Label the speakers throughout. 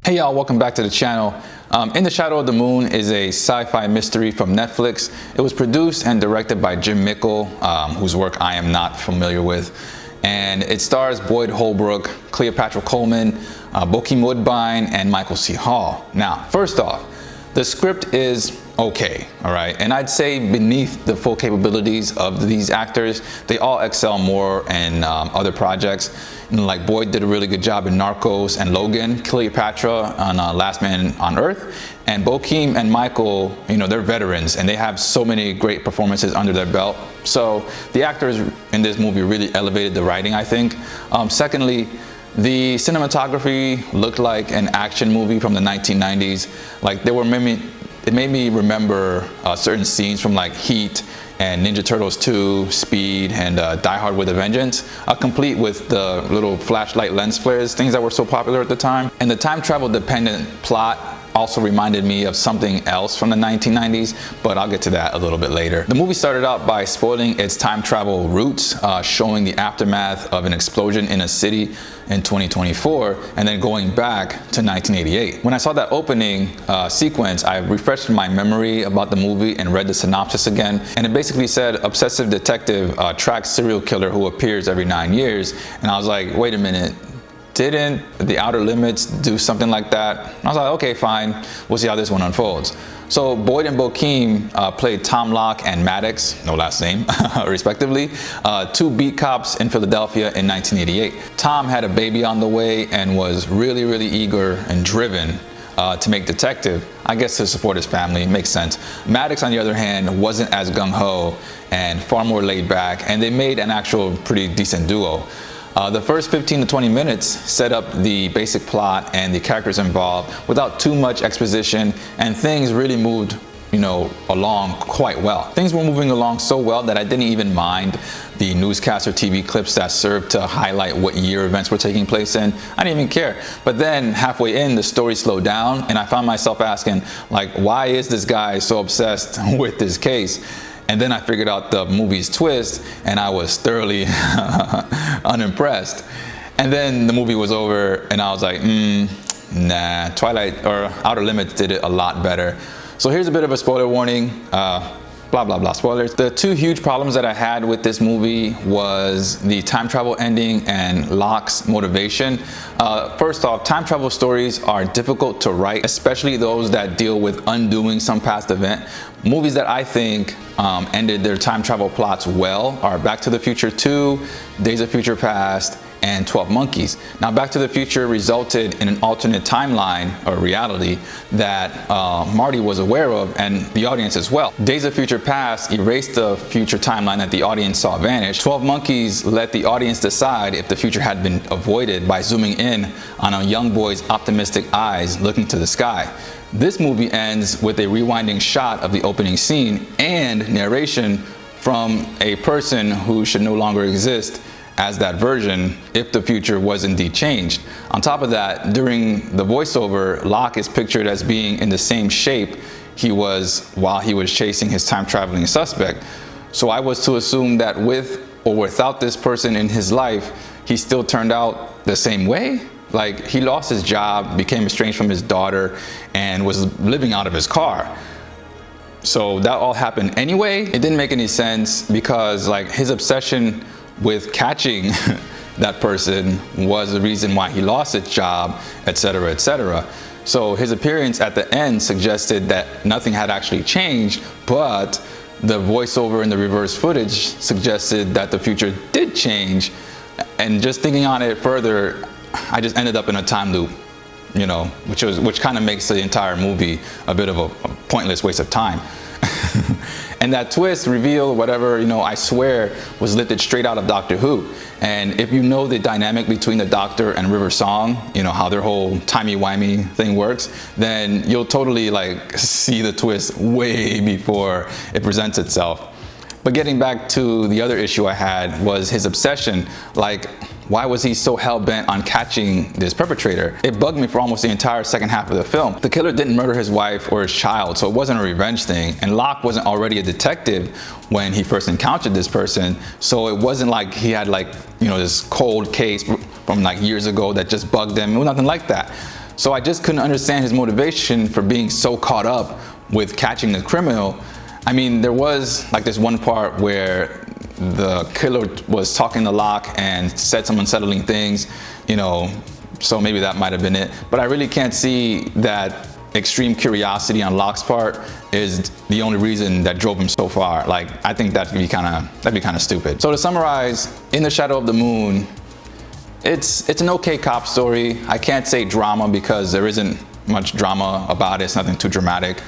Speaker 1: Hey y'all, welcome back to the channel. In the Shadow of the Moon is a sci-fi mystery from Netflix. It was produced and directed by Jim Mickle, whose work I am not familiar with. And it stars Boyd Holbrook, Cleopatra Coleman, Bokeem Woodbine, and Michael C. Hall. Now, first off, the script is okay, all right? And I'd say beneath the full capabilities of these actors, they all excel more in other projects. Like Boyd did a really good job in Narcos and Logan, Cleopatra on Last Man on Earth, and Bokeem and Michael, they're veterans and they have so many great performances under their belt. So the actors in this movie really elevated the writing, I think. Secondly, the cinematography looked like an action movie from the 1990s. Like it made me remember certain scenes from like Heat and Ninja Turtles 2, Speed, and Die Hard with a Vengeance, complete with the little flashlight lens flares, things that were so popular at the time. And the time travel dependent plot also reminded me of something else from the 1990s, but I'll get to that a little bit later. The movie started out by spoiling its time travel roots, showing the aftermath of an explosion in a city in 2024, and then going back to 1988. When I saw that opening sequence, I refreshed my memory about the movie and read the synopsis again, and it basically said obsessive detective tracks serial killer who appears every 9 years, and I was like, wait a minute, didn't The Outer Limits do something like that? I was like, okay, fine, we'll see how this one unfolds. So Boyd and Bokeem played Tom Locke and Maddox, no last name, respectively, two beat cops in Philadelphia in 1988. Tom had a baby on the way and was really, really eager and driven to make detective, I guess to support his family, makes sense. Maddox, on the other hand, wasn't as gung-ho and far more laid back, and they made an actual pretty decent duo. The first 15 to 20 minutes set up the basic plot and the characters involved without too much exposition, and things really moved, along quite well. Things were moving along so well that I didn't even mind the newscaster TV clips that served to highlight what year events were taking place in. I didn't even care. But then halfway in, the story slowed down, and I found myself asking, like, why is this guy so obsessed with this case? And then I figured out the movie's twist, and I was thoroughly unimpressed. And then the movie was over, and I was like, nah, Twilight or Outer Limits did it a lot better. So here's a bit of a spoiler warning. Blah, blah, blah, spoilers. The two huge problems that I had with this movie was the time travel ending and Locke's motivation. First off, time travel stories are difficult to write, especially those that deal with undoing some past event. Movies that I think ended their time travel plots well are Back to the Future 2, Days of Future Past, and 12 Monkeys. Now, Back to the Future resulted in an alternate timeline or reality that Marty was aware of, and the audience as well. Days of Future Past erased the future timeline that the audience saw vanish. 12 Monkeys let the audience decide if the future had been avoided by zooming in on a young boy's optimistic eyes looking to the sky. This movie ends with a rewinding shot of the opening scene and narration from a person who should no longer exist as that version if the future was indeed changed. On top of that, during the voiceover, Locke is pictured as being in the same shape he was while he was chasing his time-traveling suspect. So I was to assume that with or without this person in his life, he still turned out the same way? Like, he lost his job, became estranged from his daughter, and was living out of his car. So that all happened anyway. It didn't make any sense because, like, his obsession with catching that person was the reason why he lost his job, etc., etc. So his appearance at the end suggested that nothing had actually changed, but the voiceover in the reverse footage suggested that the future did change. And just thinking on it further, I just ended up in a time loop, which kind of makes the entire movie a bit of a pointless waste of time. And that twist, reveal, whatever, I swear was lifted straight out of Doctor Who. And if you know the dynamic between the Doctor and River Song, how their whole timey-wimey thing works, then you'll totally see the twist way before it presents itself. But getting back to the other issue I had was his obsession. Why was he so hell-bent on catching this perpetrator? It bugged me for almost the entire second half of the film. The killer didn't murder his wife or his child, so it wasn't a revenge thing. And Locke wasn't already a detective when he first encountered this person, so it wasn't like he had this cold case from years ago that just bugged him. It was nothing like that. So I just couldn't understand his motivation for being so caught up with catching the criminal. I mean, there was like this one part where the killer was talking to Locke and said some unsettling things, you know, so maybe that might have been it. But I really can't see that extreme curiosity on Locke's part is the only reason that drove him so far. Like, I think that'd be kind of stupid. So to summarize, In the Shadow of the Moon, it's an okay cop story. I can't say drama because there isn't much drama about it. It's nothing too dramatic.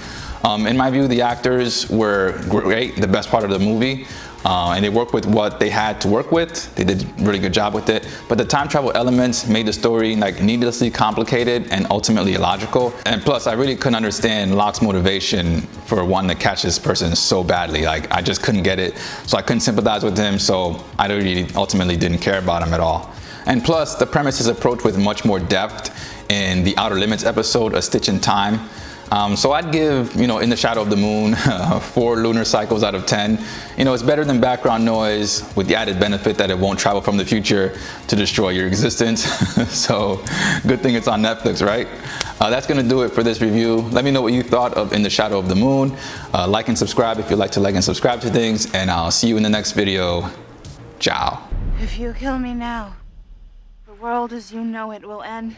Speaker 1: In my view, the actors were great, the best part of the movie. And they worked with what they had to work with. They did a really good job with it. But the time travel elements made the story like needlessly complicated and ultimately illogical. And plus, I really couldn't understand Locke's motivation for wanting to catch this person so badly. Like, I just couldn't get it. So I couldn't sympathize with him. So I really ultimately didn't care about him at all. And plus, the premise is approached with much more depth in the Outer Limits episode, A Stitch in Time. So I'd give, you know, In the Shadow of the Moon 4 lunar cycles out of 10. You know, it's better than background noise with the added benefit that it won't travel from the future to destroy your existence. So good thing it's on Netflix, right? That's gonna do it for this review. Let me know what you thought of In the Shadow of the Moon. Like and subscribe if you'd like to like and subscribe to things, and I'll see you in the next video. Ciao.
Speaker 2: If you kill me now, the world as you know it will end.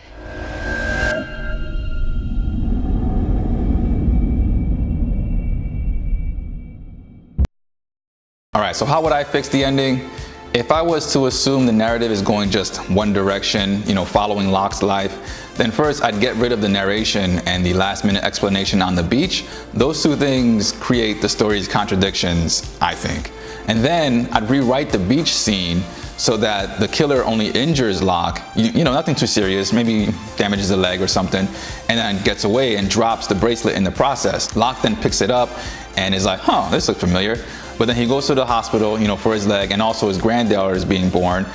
Speaker 1: All right, so how would I fix the ending? If I was to assume the narrative is going just one direction, you know, following Locke's life, then first I'd get rid of the narration and the last minute explanation on the beach. Those two things create the story's contradictions, I think. And then I'd rewrite the beach scene so that the killer only injures Locke, you know, nothing too serious, maybe damages a leg or something, and then gets away and drops the bracelet in the process. Locke then picks it up and is like, huh, this looks familiar. But then he goes to the hospital, you know, for his leg, and also his granddaughter is being born.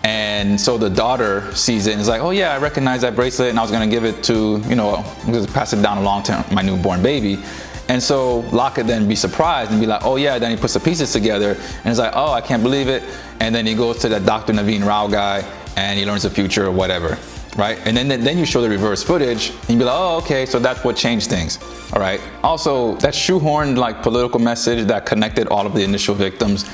Speaker 1: And so the daughter sees it and is like, oh yeah, I recognize that bracelet, and I was gonna give it to, you know, just pass it down along to my newborn baby. And so Locke could then be surprised and be like, oh yeah, then he puts the pieces together and is like, oh, I can't believe it. And then he goes to that Dr. Naveen Rao guy and he learns the future or whatever, right? And then you show the reverse footage and you be like, oh, okay, so that's what changed things, all right? Also, that shoehorned like political message that connected all of the initial victims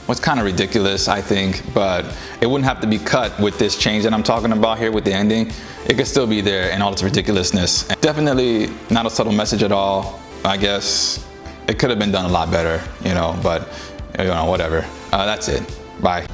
Speaker 1: was kind of ridiculous, I think, but it wouldn't have to be cut with this change that I'm talking about here with the ending. It could still be there in all its ridiculousness. And definitely not a subtle message at all. I guess it could have been done a lot better, you know, but, you know, whatever. That's it. Bye.